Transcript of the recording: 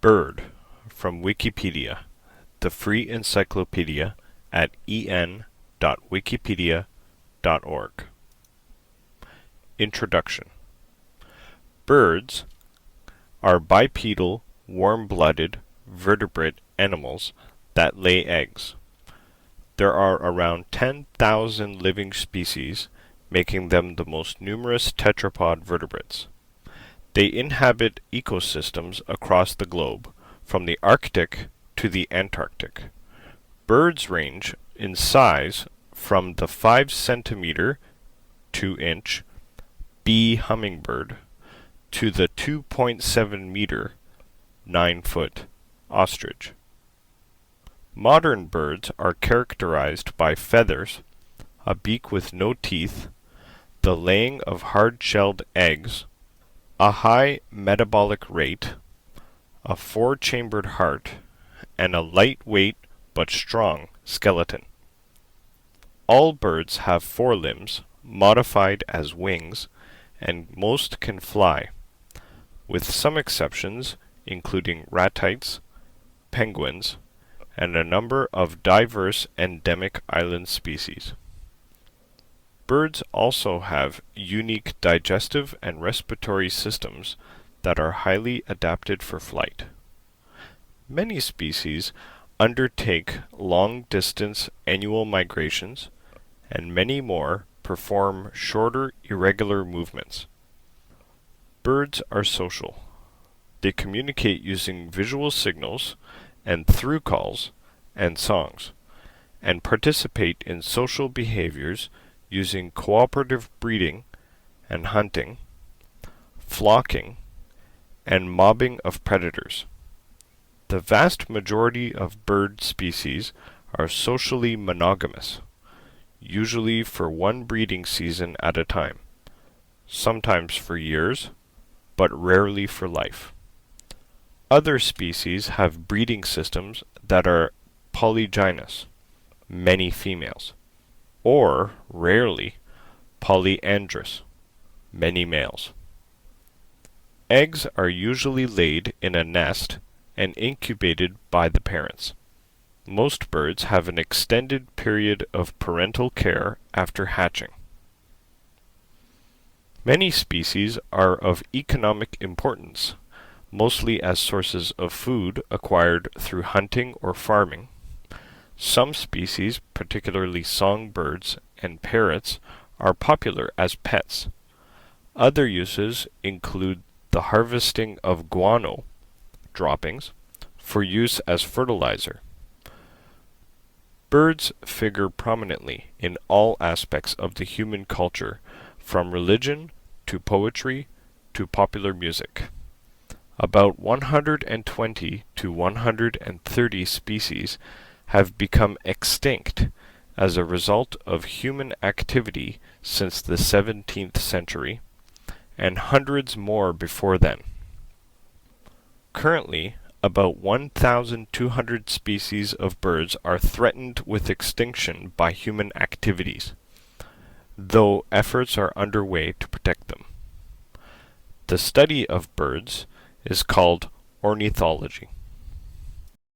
Bird from Wikipedia, the free encyclopedia at en.wikipedia.org. Introduction. Birds are bipedal, warm-blooded, vertebrate animals that lay eggs. There are around 10,000 living species, making them the most numerous tetrapod vertebrates. They inhabit ecosystems across the globe, from the Arctic to the Antarctic. Birds range in size from the 5 centimeter 2 inch bee hummingbird to the 2.7 meter 9 foot ostrich. Modern birds are characterized by feathers, a beak with no teeth, the laying of hard-shelled eggs, a high metabolic rate, a 4-chambered heart, and a lightweight but strong skeleton. All birds have 4 limbs, modified as wings, and most can fly, with some exceptions including ratites, penguins, and a number of diverse endemic island species. Birds also have unique digestive and respiratory systems that are highly adapted for flight. Many species undertake long-distance annual migrations, and many more perform shorter, irregular movements. Birds are social. They communicate using visual signals and through calls and songs, and participate in social behaviors using cooperative breeding and hunting, flocking, and mobbing of predators. The vast majority of bird species are socially monogamous, usually for one breeding season at a time, sometimes for years, but rarely for life. Other species have breeding systems that are polygynous, many females, or, rarely, polyandrous, many males. Eggs are usually laid in a nest and incubated by the parents. Most birds have an extended period of parental care after hatching. Many species are of economic importance, mostly as sources of food acquired through hunting or farming. Some species, particularly songbirds and parrots, are popular as pets. Other uses include the harvesting of guano droppings for use as fertilizer. Birds figure prominently in all aspects of the human culture, from religion to poetry to popular music. About 120 to 130 species have become extinct as a result of human activity since the 17th century, and hundreds more before then. Currently, about 1,200 species of birds are threatened with extinction by human activities, though efforts are underway to protect them. The study of birds is called ornithology.